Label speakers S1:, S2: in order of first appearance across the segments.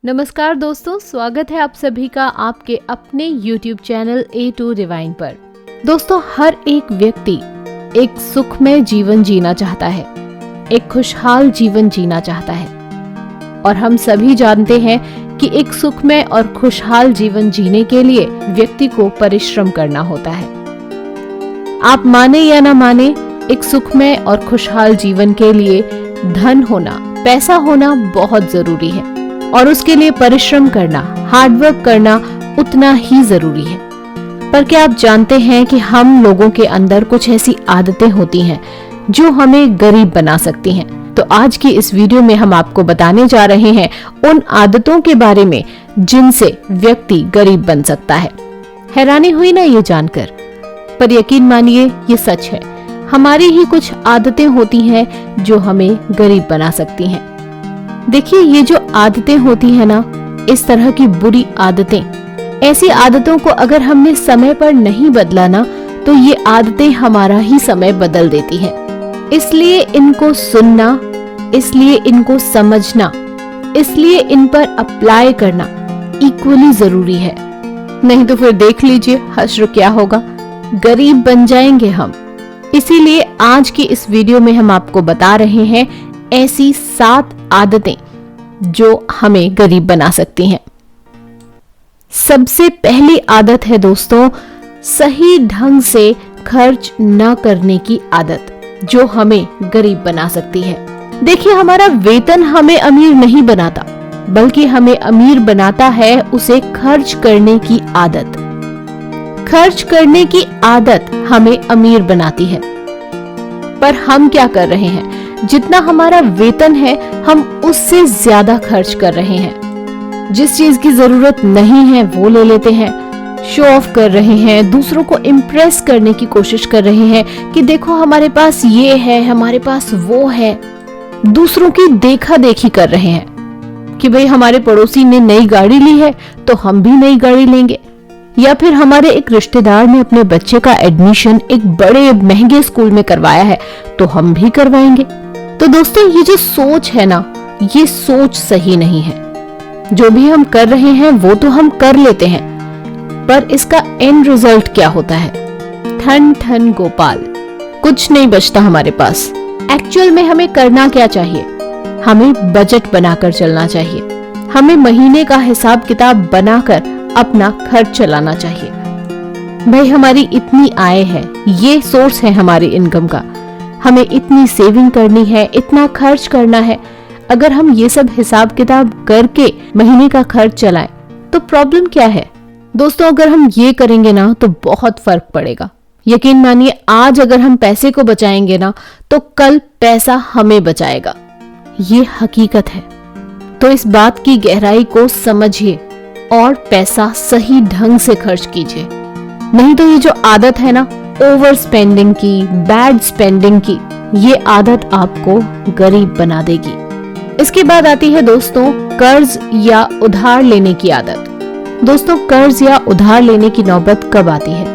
S1: नमस्कार दोस्तों, स्वागत है आप सभी का आपके अपने YouTube चैनल A2 डिवाइन पर। दोस्तों, हर एक व्यक्ति एक सुखमय जीवन जीना चाहता है, एक खुशहाल जीवन जीना चाहता है और हम सभी जानते हैं कि एक सुखमय और खुशहाल जीवन जीने के लिए व्यक्ति को परिश्रम करना होता है। आप माने या ना माने, एक सुखमय और खुशहाल जीवन के लिए धन होना, पैसा होना बहुत जरूरी है और उसके लिए परिश्रम करना, हार्डवर्क करना उतना ही जरूरी है। पर क्या आप जानते हैं कि हम लोगों के अंदर कुछ ऐसी आदतें होती हैं जो हमें गरीब बना सकती हैं। तो आज की इस वीडियो में हम आपको बताने जा रहे हैं उन आदतों के बारे में जिनसे व्यक्ति गरीब बन सकता है। हैरानी हुई ना ये जानकर, पर यकीन मानिए ये सच है। हमारी ही कुछ आदतें होती हैं जो हमें गरीब बना सकती हैं। देखिए, ये जो आदतें होती है ना, इस तरह की बुरी आदतें, ऐसी आदतों को अगर हमने समय पर नहीं बदला ना, तो ये आदतें हमारा ही समय बदल देती हैं। इसलिए इनको सुनना, इसलिए इनको समझना, इसलिए इन पर अप्लाई करना इक्वली जरूरी है। नहीं तो फिर देख लीजिए हश्र क्या होगा, गरीब बन जाएंगे हम। इसीलिए आज की इस वीडियो में हम आपको बता रहे हैं ऐसी 7 आदतें जो हमें गरीब बना सकती हैं। सबसे पहली आदत है दोस्तों, सही ढंग से खर्च न करने की आदत, जो हमें गरीब बना सकती है। देखिए, हमारा वेतन हमें अमीर नहीं बनाता, बल्कि हमें अमीर बनाता है उसे खर्च करने की आदत। खर्च करने की आदत हमें अमीर बनाती है। पर हम क्या कर रहे हैं? जितना हमारा वेतन है, हम उससे ज्यादा खर्च कर रहे हैं। जिस चीज की जरूरत नहीं है वो ले लेते हैं, शो ऑफ कर रहे हैं, दूसरों को इम्प्रेस करने की कोशिश कर रहे हैं कि देखो हमारे पास ये है, हमारे पास वो है। दूसरों की देखा देखी कर रहे हैं कि भाई हमारे पड़ोसी ने नई गाड़ी ली है तो हम भी नई गाड़ी लेंगे, या फिर हमारे एक रिश्तेदार ने अपने बच्चे का एडमिशन एक बड़े महंगे स्कूल में करवाया है तो हम भी करवाएंगे। तो दोस्तों, ये जो सोच है ना, ये सोच सही नहीं है। जो भी हम कर रहे हैं वो तो हम कर लेते हैं, पर इसका एंड रिजल्ट क्या होता है? ठन ठन गोपाल, कुछ नहीं बचता हमारे पास। एक्चुअल में हमें करना क्या चाहिए? हमें बजट बनाकर चलना चाहिए। हमें महीने का हिसाब किताब बनाकर अपना खर्च चलाना चाहिए। भाई, हमारी इतनी आय है, ये सोर्स है हमारी इनकम का, हमें इतनी सेविंग करनी है, इतना खर्च करना है। अगर हम ये सब हिसाब किताब करके महीने का खर्च चलाएं तो प्रॉब्लम क्या है? दोस्तों, अगर हम ये करेंगे ना तो बहुत फर्क पड़ेगा। यकीन मानिए, आज अगर हम पैसे को बचाएंगे ना तो कल पैसा हमें बचाएगा। ये हकीकत है। तो इस बात की गहराई को समझिए और पैसा सही ढंग से खर्च कीजिए। नहीं तो ये जो आदत है ना, ओवर स्पेंडिंग की, बैड स्पेंडिंग की, ये आदत आपको गरीब बना देगी। इसके बाद आती है दोस्तों कर्ज या उधार लेने की आदत। दोस्तों, कर्ज या उधार लेने की नौबत कब आती है?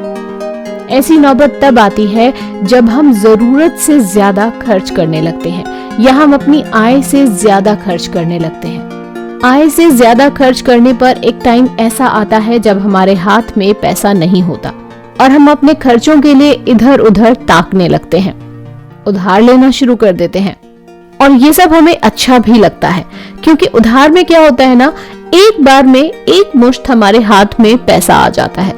S1: ऐसी नौबत तब आती है जब हम जरूरत से ज्यादा खर्च करने लगते हैं या हम अपनी आय से ज्यादा खर्च करने लगते हैं। आय से ज्यादा खर्च करने पर एक टाइम ऐसा आता है जब हमारे हाथ में पैसा नहीं होता और हम अपने खर्चों के लिए इधर उधर ताकने लगते हैं, उधार लेना शुरू कर देते हैं। और ये सब हमें अच्छा भी लगता है, क्योंकि उधार में क्या होता है ना, एक बार में एक मुश्त हमारे हाथ में पैसा आ जाता है,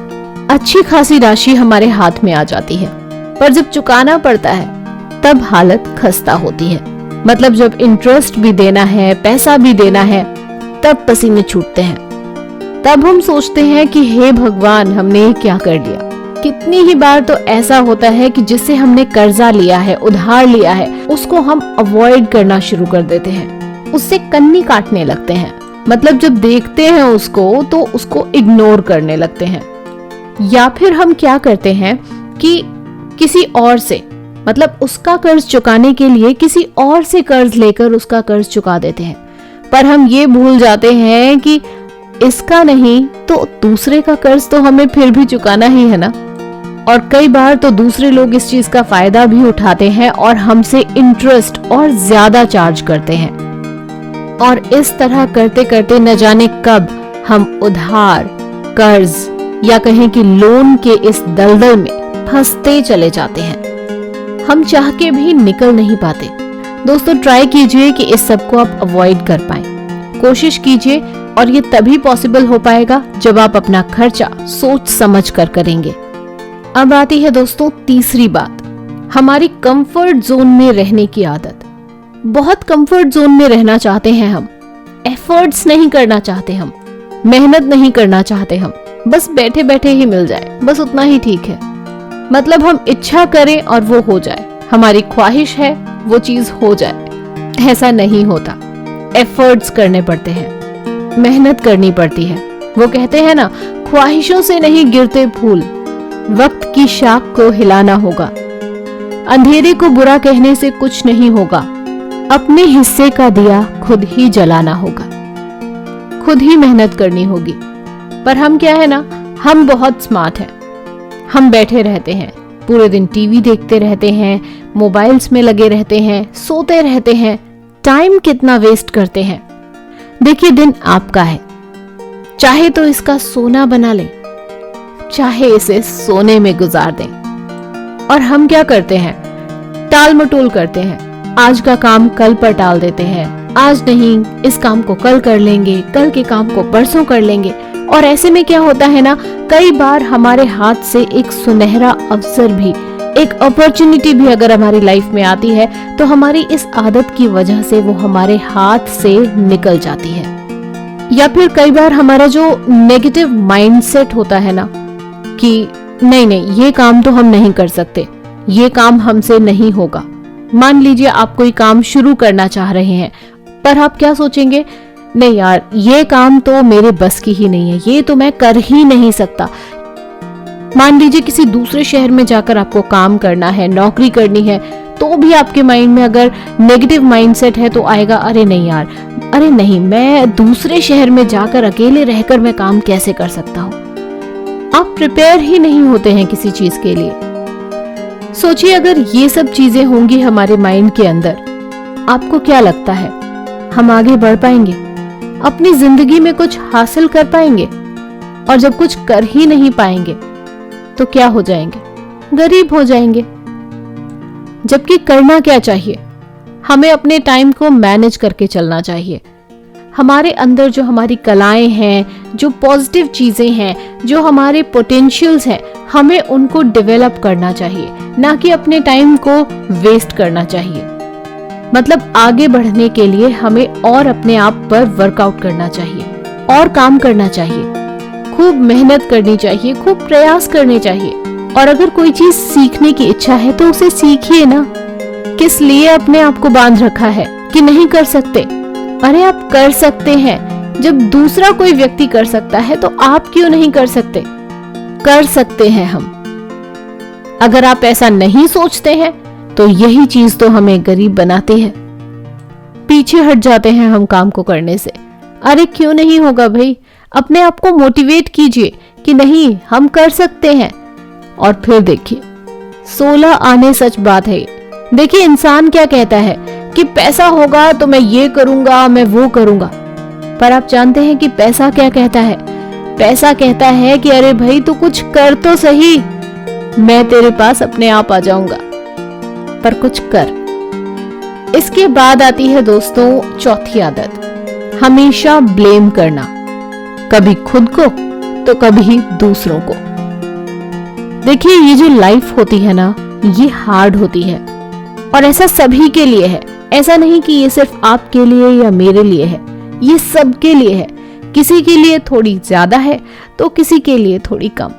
S1: अच्छी खासी राशि हमारे हाथ में आ जाती है। पर जब चुकाना पड़ता है तब हालत खस्ता होती है। मतलब जब इंटरेस्ट भी देना है, पैसा भी देना है, तब पसीने छूटते हैं। तब हम सोचते हैं कि हे भगवान, हमने ये क्या कर लिया। कितनी ही बार तो ऐसा होता है कि जिससे हमने कर्जा लिया है, उधार लिया है, उसको हम अवॉइड करना शुरू कर देते हैं, उससे कन्नी काटने लगते हैं। मतलब जब देखते हैं उसको तो उसको इग्नोर करने लगते हैं। या फिर हम क्या करते हैं कि किसी और से, मतलब उसका कर्ज चुकाने के लिए किसी और से कर्ज लेकर उसका कर्ज चुका देते हैं। पर हम ये भूल जाते हैं कि इसका नहीं तो दूसरे का कर्ज तो हमें फिर भी चुकाना ही है ना। और कई बार तो दूसरे लोग इस चीज का फायदा भी उठाते हैं और हमसे इंटरेस्ट और ज्यादा चार्ज करते हैं। और इस तरह करते करते न जाने कब हम उधार, कर्ज या कहें कि लोन के इस दलदल में फंसते चले जाते हैं। हम चाह के भी निकल नहीं पाते। दोस्तों, ट्राई कीजिए कि इस सब को आप अवॉइड कर पाएं। कोशिश कीजिए, और ये तभी पॉसिबल हो पाएगा जब आप अपना खर्चा सोच समझ कर करेंगे। अब आती है दोस्तों तीसरी बात, हमारी कंफर्ट जोन में रहने की आदत। बहुत कंफर्ट जोन में रहना चाहते हैं हम, एफर्ट्स नहीं करना चाहते हम, मेहनत नहीं करना चाहते हम, बस बैठे बैठे ही मिल जाए, बस उतना ही ठीक है। मतलब हम इच्छा करें और वो हो जाए, हमारी ख्वाहिश है वो चीज हो जाए। ऐसा नहीं होता, एफर्ट्स करने पड़ते हैं, मेहनत करनी पड़ती है। वो कहते हैं ना, ख्वाहिशों से नहीं गिरते फूल, वक्त की शाख को हिलाना होगा। अंधेरे को बुरा कहने से कुछ नहीं होगा, अपने हिस्से का दिया खुद ही जलाना होगा, खुद ही मेहनत करनी होगी। पर हम क्या है ना, हम बहुत स्मार्ट हैं। हम बैठे रहते हैं, पूरे दिन टीवी देखते रहते हैं, मोबाइल्स में लगे रहते हैं, सोते रहते हैं, टाइम कितना वेस्ट करते हैं। देखिए, दिन आपका है, चाहे तो इसका सोना बना लें, चाहे इसे सोने में गुजार दें। और हम क्या करते हैं, टाल मटोल करते हैं, आज का काम कल पर टाल देते हैं, आज नहीं इस काम को कल कर लेंगे, कल के काम को परसों कर लेंगे। और ऐसे में क्या होता है ना, कई बार हमारे हाथ से एक सुनहरा अवसर भी, एक अपॉर्चुनिटी भी अगर हमारी लाइफ में आती है तो हमारी इस आदत की वजह से वो हमारे हाथ से निकल जाती है। या फिर कई बार हमारा जो नेगेटिव माइंडसेट होता है ना कि नहीं नहीं ये काम तो हम नहीं कर सकते, ये काम हमसे नहीं होगा। मान लीजिए आप कोई काम शुरू करना चाह रहे हैं, पर आप क्या सोचेंगे, नहीं यार ये काम तो मेरे बस की ही नहीं है, ये तो मैं कर ही नहीं सकता। मान लीजिए किसी दूसरे शहर में जाकर आपको काम करना है, नौकरी करनी है, तो भी आपके माइंड में अगर नेगेटिव माइंडसेट है तो आएगा, अरे नहीं यार, अरे नहीं, मैं दूसरे शहर में जाकर अकेले रहकर मैं काम कैसे कर सकता हूँ। आप प्रिपेयर ही नहीं होते हैं किसी चीज के लिए। सोचिए अगर ये सब चीजें होंगी हमारे माइंड के अंदर, आपको क्या लगता है हम आगे बढ़ पाएंगे, अपनी जिंदगी में कुछ हासिल कर पाएंगे? और जब कुछ कर ही नहीं पाएंगे तो क्या हो जाएंगे, गरीब हो जाएंगे। जबकि करना क्या चाहिए, हमें अपने टाइम को मैनेज करके चलना चाहिए। हमारे अंदर जो हमारी कलाएं हैं, जो पॉजिटिव चीजें हैं, जो हमारे पोटेंशियल्स हैं, हमें उनको डेवलप करना चाहिए, ना कि अपने टाइम को वेस्ट करना चाहिए। मतलब आगे बढ़ने के लिए हमें और अपने आप पर वर्कआउट करना चाहिए, और काम करना चाहिए, खूब मेहनत करनी चाहिए, खूब प्रयास करने चाहिए। और अगर कोई चीज सीखने की इच्छा है तो उसे सीखिए ना। किस लिए अपने आप को बांध रखा है कि नहीं कर सकते? अरे आप कर सकते हैं। जब दूसरा कोई व्यक्ति कर सकता है तो आप क्यों नहीं कर सकते? कर सकते हैं हम। अगर आप ऐसा नहीं सोचते हैं तो यही चीज तो हमें गरीब बनाती है। पीछे हट जाते हैं हम काम को करने से। अरे क्यों नहीं होगा भाई, अपने आप को मोटिवेट कीजिए कि नहीं हम कर सकते हैं। और फिर देखिए 16 आने सच बात है। देखिए इंसान क्या कहता है कि पैसा होगा तो मैं ये करूंगा, मैं वो करूंगा। पर आप जानते हैं कि पैसा क्या कहता है? पैसा कहता है कि अरे भाई तू कुछ कर तो सही, मैं तेरे पास अपने आप आ जाऊंगा, पर कुछ कर। इसके बाद आती है दोस्तों चौथी आदत, हमेशा ब्लेम करना, कभी खुद को तो कभी दूसरों को। देखिए ये जो लाइफ होती है ना, ये हार्ड होती है और ऐसा सभी के लिए है। ऐसा नहीं कि ये सिर्फ आपके लिए या मेरे लिए है, ये सबके लिए है। किसी के लिए थोड़ी ज्यादा है तो किसी के लिए थोड़ी कम।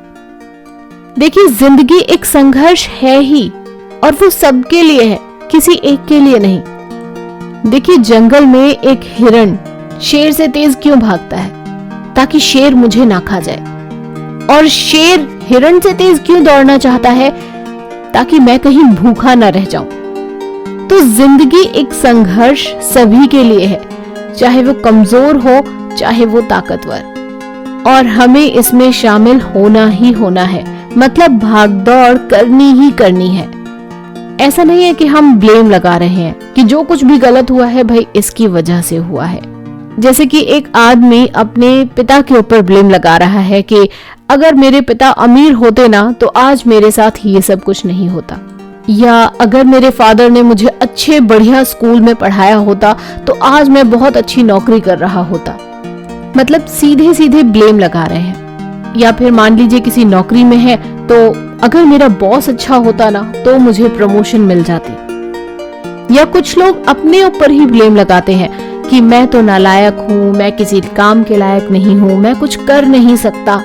S1: देखिए जिंदगी एक संघर्ष है ही, और वो सबके लिए है, किसी एक के लिए नहीं। देखिए जंगल में एक हिरण शेर से तेज क्यों भागता है? ताकि शेर मुझे ना खा जाए। और शेर हिरण से तेज क्यों दौड़ना चाहता है? ताकि मैं कहीं भूखा ना रह जाऊं। तो जिंदगी एक संघर्ष सभी के लिए है, चाहे वो कमजोर हो चाहे वो ताकतवर, और हमें इसमें शामिल होना ही होना है। मतलब भागदौड़ करनी ही करनी है। ऐसा नहीं है कि हम ब्लेम लगा रहे हैं कि जो कुछ भी गलत हुआ है भाई इसकी वजह से हुआ है। जैसे कि एक आदमी अपने पिता के ऊपर ब्लेम लगा रहा है कि अगर मेरे पिता अमीर होते ना तो आज मेरे साथ ये सब कुछ नहीं होता, या अगर मेरे फादर ने मुझे अच्छे बढ़िया स्कूल में पढ़ाया होता तो आज मैं बहुत अच्छी नौकरी कर रहा होता। मतलब सीधे सीधे ब्लेम लगा रहे हैं। या फिर मान लीजिए किसी नौकरी में है तो अगर मेरा बॉस अच्छा होता ना तो मुझे प्रमोशन मिल जाती। या कुछ लोग अपने ऊपर ही ब्लेम लगाते हैं कि मैं तो नालायक हूँ, मैं किसी काम के लायक नहीं हूँ, मैं कुछ कर नहीं सकता।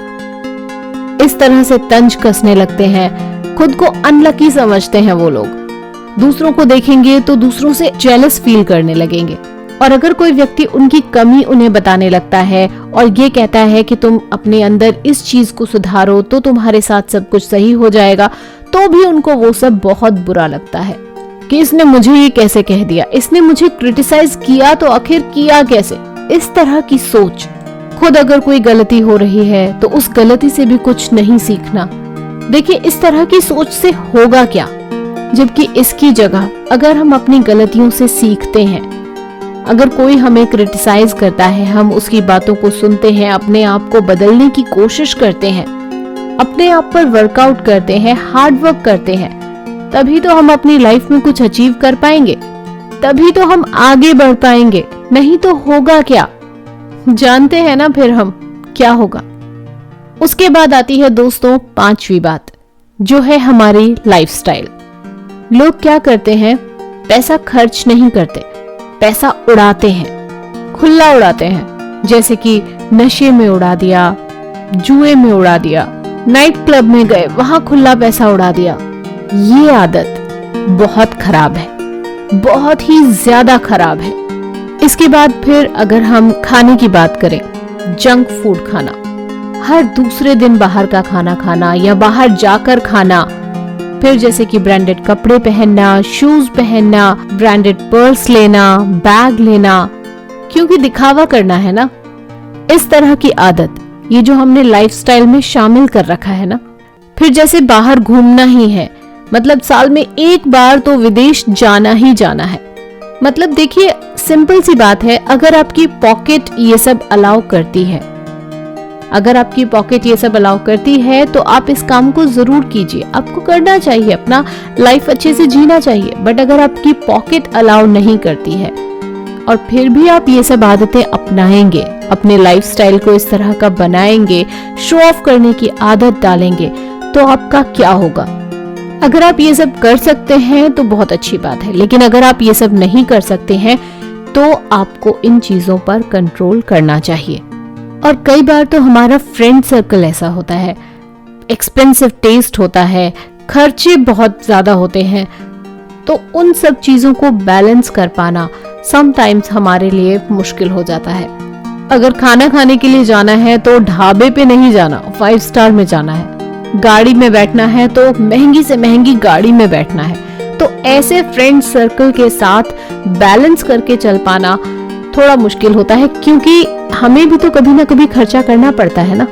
S1: इस तरह से तंज कसने लगते हैं, खुद को अनलकी समझते हैं वो लोग। दूसरों को देखेंगे तो दूसरों से जेलस फील करने लगेंगे। और अगर कोई व्यक्ति उनकी कमी उन्हें बताने लगता है और ये कहता है कि तुम अपने अंदर इस चीज को सुधारो तो तुम्हारे साथ सब कुछ सही हो जाएगा, तो भी उनको वो सब बहुत बुरा लगता है कि इसने मुझे ये कैसे कह दिया, इसने मुझे क्रिटिसाइज किया तो आखिर किया कैसे। इस तरह की सोच। खुद अगर कोई गलती हो रही है तो उस गलती से भी कुछ नहीं सीखना। देखिए इस तरह की सोच से होगा क्या, जबकि इसकी जगह अगर हम अपनी गलतियों से सीखते हैं, अगर कोई हमें क्रिटिसाइज करता है, हम उसकी बातों को सुनते हैं, अपने आप को बदलने की कोशिश करते हैं, अपने आप पर वर्कआउट करते हैं, हार्ड वर्क करते हैं, तभी तो हम अपनी लाइफ में कुछ अचीव कर पाएंगे, तभी तो हम आगे बढ़ पाएंगे। नहीं तो होगा क्या, जानते हैं ना फिर हम क्या होगा। उसके बाद आती है दोस्तों पांचवी बात, जो है हमारी लाइफस्टाइल। लोग क्या करते हैं, पैसा खर्च नहीं करते, पैसा उड़ाते हैं, खुला उड़ाते हैं। जैसे कि नशे में उड़ा दिया, जुए में उड़ा दिया, नाइट क्लब में गए वहां खुला पैसा उड़ा दिया। ये आदत बहुत खराब है, बहुत ही ज्यादा खराब है। इसके बाद फिर अगर हम खाने की बात करें, जंक फूड खाना, हर दूसरे दिन बाहर का खाना खाना या बाहर जाकर खाना, फिर जैसे कि ब्रांडेड कपड़े पहनना, शूज पहनना, ब्रांडेड पर्स लेना, बैग लेना, क्योंकि दिखावा करना है ना। इस तरह की आदत, ये जो हमने लाइफस्टाइल में शामिल कर रखा है ना। फिर जैसे बाहर घूमना ही है, मतलब साल में एक बार तो विदेश जाना ही जाना है। मतलब देखिए सिंपल सी बात है, अगर आपकी पॉकेट ये सब अलाउ करती है, अगर आपकी पॉकेट ये सब अलाउ करती है तो आप इस काम को जरूर कीजिए, आपको करना चाहिए, अपना लाइफ अच्छे से जीना चाहिए। बट अगर आपकी पॉकेट अलाउ नहीं करती है और फिर भी आप ये सब आदतें अपनाएंगे, अपने लाइफस्टाइल को इस तरह का बनाएंगे, शो ऑफ करने की आदत डालेंगे, तो आपका क्या होगा। अगर आप ये सब कर सकते हैं तो बहुत अच्छी बात है, लेकिन अगर आप ये सब नहीं कर सकते हैं तो आपको इन चीजों पर कंट्रोल करना चाहिए। और कई बार तो हमारा फ्रेंड सर्कल ऐसा होता है, एक्सपेंसिव टेस्ट होता है, खर्चे बहुत ज्यादा होते हैं, तो उन सब चीजों को बैलेंस कर पाना समटाइम्स हमारे लिए मुश्किल हो जाता है। अगर खाना खाने के लिए जाना है तो ढाबे पे नहीं जाना, 5 स्टार में जाना है। गाड़ी में बैठना है तो महंगी से महंगी गाड़ी में बैठना है। तो ऐसे फ्रेंड सर्कल के साथ बैलेंस करके चल पाना थोड़ा मुश्किल होता है, क्योंकि हमें भी तो कभी ना कभी खर्चा करना पड़ता है ना।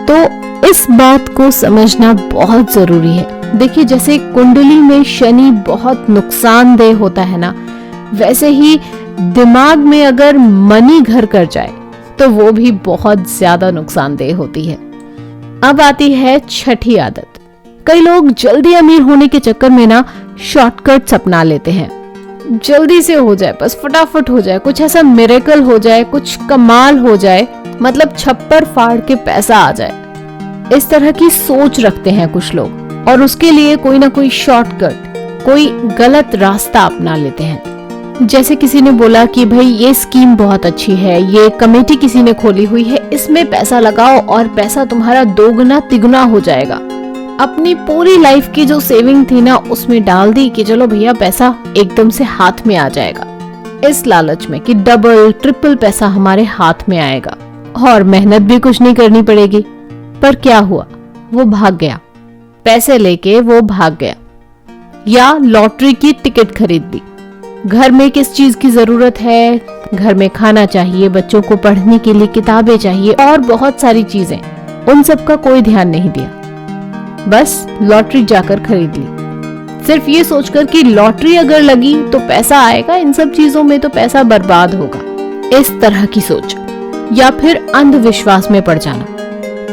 S1: तो इस बात को समझना बहुत जरूरी है। देखिए जैसे कुंडली में शनि बहुत नुकसानदेह होता है ना, वैसे ही दिमाग में अगर मनी घर कर जाए तो वो भी बहुत ज्यादा नुकसानदेह होती है। अब आती है छठी आदत। कई लोग जल्दी अमीर होने के चक्कर में ना शॉर्टकट्स अपना लेते हैं, जल्दी से हो जाए, बस फटाफट हो जाए, कुछ ऐसा मिरेकल हो जाए, कुछ कमाल हो जाए, मतलब छप्पर फाड़ के पैसा आ जाए। इस तरह की सोच रखते हैं कुछ लोग और उसके लिए कोई ना कोई शॉर्टकट, कोई गलत रास्ता अपना लेते हैं। जैसे किसी ने बोला कि भाई ये स्कीम बहुत अच्छी है, ये कमेटी किसी ने खोली हुई है, इसमें पैसा लगाओ और पैसा तुम्हारा दोगुना तिगुना हो जाएगा। अपनी पूरी लाइफ की जो सेविंग थी ना उसमें डाल दी कि चलो भैया पैसा एकदम से हाथ में आ जाएगा, इस लालच में कि डबल ट्रिपल पैसा हमारे हाथ में आएगा और मेहनत भी कुछ नहीं करनी पड़ेगी। पर क्या हुआ, वो भाग गया, पैसे लेके वो भाग गया। या लॉटरी की टिकट खरीद ली। घर में किस चीज की जरूरत है, घर में खाना चाहिए, बच्चों को पढ़ने के लिए किताबें चाहिए और बहुत सारी चीजें, उन सब का कोई ध्यान नहीं दिया, बस लॉटरी जाकर खरीद ली। सिर्फ ये सोचकर कि लॉटरी अगर लगी तो पैसा आएगा, इन सब चीजों में तो पैसा बर्बाद होगा, इस तरह की सोच। या फिर अंधविश्वास में पड़ जाना।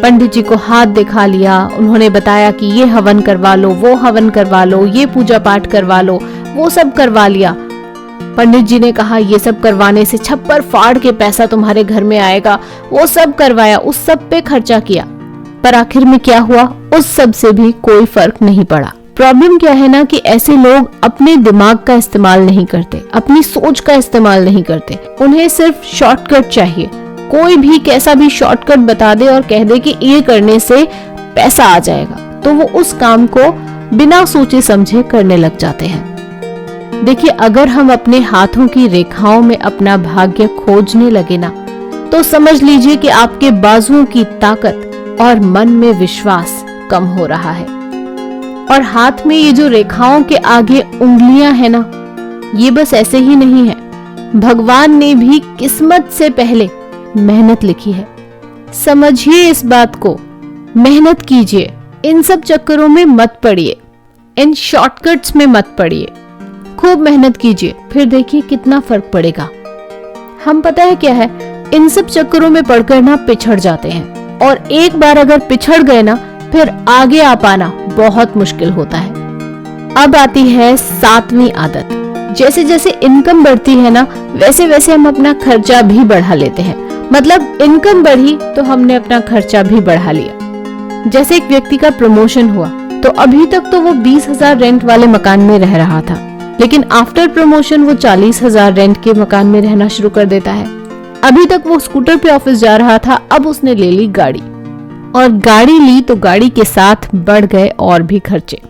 S1: पंडित जी को हाथ दिखा लिया, उन्होंने बताया कि ये हवन करवा लो, वो हवन करवा लो, ये पूजा पाठ करवा लो, वो सब करवा लिया। पंडित जी ने कहा ये सब करवाने से छप्पर फाड़ के पैसा तुम्हारे घर में आएगा, वो सब करवाया, उस सब पे खर्चा किया, पर आखिर में क्या हुआ? उस सब से भी कोई फर्क नहीं पड़ा। प्रॉब्लम क्या है ना कि ऐसे लोग अपने दिमाग का इस्तेमाल नहीं करते, अपनी सोच का इस्तेमाल नहीं करते। उन्हें सिर्फ शॉर्टकट चाहिए। कोई भी कैसा भी शॉर्टकट बता दे और कह दे कि ये करने से पैसा आ जाएगा, तो वो उस काम को बिना सोचे समझे करने लग जाते हैं। देखिए, अगर हम अपने हाथों की रेखाओं में अपना भाग्य खोजने लगे ना, तो समझ लीजिए कि आपके बाजुओं की ताकत और मन में विश्वास कम हो रहा है। और हाथ में ये जो रेखाओं के आगे उंगलियां है ना, ये बस ऐसे ही नहीं है। भगवान ने भी किस्मत से पहले मेहनत लिखी है। समझिए इस बात को, मेहनत कीजिए, इन सब चक्करों में मत पड़िए, इन शॉर्टकट्स में मत पड़िए, खूब मेहनत कीजिए, फिर देखिए कितना फर्क पड़ेगा। हम पता है क्या है, इन सब चक्करों में पड़कर ना पिछड़ जाते हैं, और एक बार अगर पिछड़ गए ना, फिर आगे आ पाना बहुत मुश्किल होता है। अब आती है 7वीं आदत। जैसे जैसे इनकम बढ़ती है ना, वैसे वैसे हम अपना खर्चा भी बढ़ा लेते हैं। मतलब इनकम बढ़ी तो हमने अपना खर्चा भी बढ़ा लिया। जैसे एक व्यक्ति का प्रमोशन हुआ, तो अभी तक तो वो 20,000 रेंट वाले मकान में रह रहा था, लेकिन आफ्टर प्रमोशन वो 40,000 रेंट के मकान में रहना शुरू कर देता है। अभी तक वो स्कूटर पे ऑफिस जा रहा था, अब उसने ले ली गाड़ी, और गाड़ी ली तो गाड़ी के साथ बढ़ गए और भी खर्चे।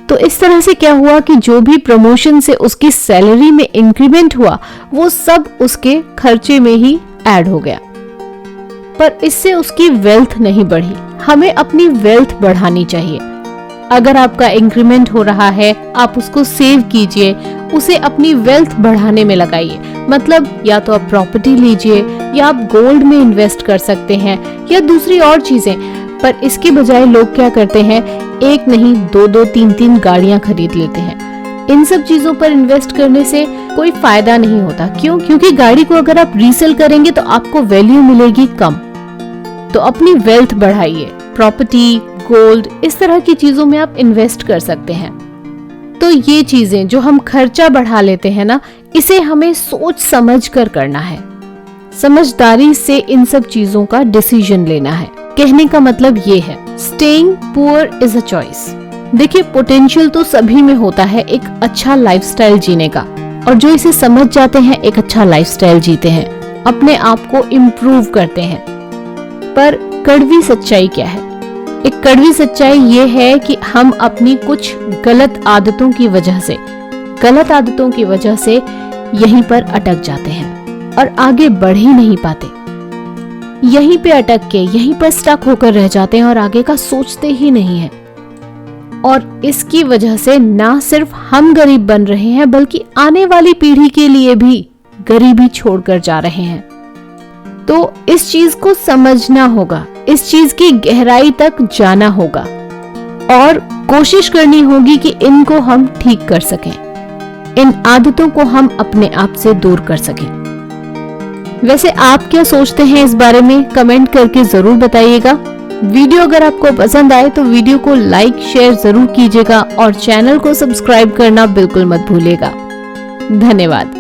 S1: तो इस तरह से क्या हुआ कि जो भी प्रमोशन से उसकी सैलरी में इंक्रीमेंट हुआ, वो सब उसके खर्चे में ही ऐड हो गया, पर इससे उसकी वेल्थ नहीं बढ़ी। हमें अपनी वेल्थ बढ़ानी चाहिए। अगर आपका इंक्रीमेंट हो रहा है, आप उसको सेव कीजिए, उसे अपनी वेल्थ बढ़ाने में लगाइए। मतलब या तो आप प्रॉपर्टी लीजिए, या आप गोल्ड में इन्वेस्ट कर सकते हैं, या दूसरी और चीजें। पर इसके बजाय लोग क्या करते हैं, एक नहीं 2-2, 3-3 गाड़ियां खरीद लेते हैं। इन सब चीजों पर इन्वेस्ट करने से कोई फायदा नहीं होता। क्यों? क्योंकि गाड़ी को अगर आप रीसेल करेंगे तो आपको वैल्यू मिलेगी कम। तो अपनी वेल्थ बढ़ाइए, प्रॉपर्टी, गोल्ड, इस तरह की चीजों में आप इन्वेस्ट कर सकते हैं। तो ये चीजें जो हम खर्चा बढ़ा लेते हैं ना, इसे हमें सोच समझ कर करना है। समझदारी से इन सब चीजों का डिसीजन लेना है। कहने का मतलब ये है, staying poor is a choice. देखिए, पोटेंशियल तो सभी में होता है एक अच्छा लाइफस्टाइल जीने का, और जो इसे समझ जाते हैं एक अच्छा लाइफस्टाइल जीते हैं, अपने आप को इम्प्रूव करते हैं। पर कड़वी सच्चाई क्या है? एक कड़वी सच्चाई ये है कि हम अपनी कुछ गलत आदतों की वजह से यहीं पर अटक जाते हैं और आगे बढ़ ही नहीं पाते। यहीं पे अटक के, यहीं पर स्टक होकर रह जाते हैं और आगे का सोचते ही नहीं है। और इसकी वजह से ना सिर्फ हम गरीब बन रहे हैं, बल्कि आने वाली पीढ़ी के लिए भी गरीबी छोड़कर जा रहे हैं। तो इस चीज को समझना होगा, इस चीज की गहराई तक जाना होगा, और कोशिश करनी होगी कि इनको हम ठीक कर सकें, इन आदतों को हम अपने आप से दूर कर सकें। वैसे आप क्या सोचते हैं इस बारे में? कमेंट करके जरूर बताइएगा। वीडियो अगर आपको पसंद आए तो वीडियो को लाइक शेयर जरूर कीजिएगा, और चैनल को सब्सक्राइब करना बिल्कुल मत भूलिएगा। धन्यवाद।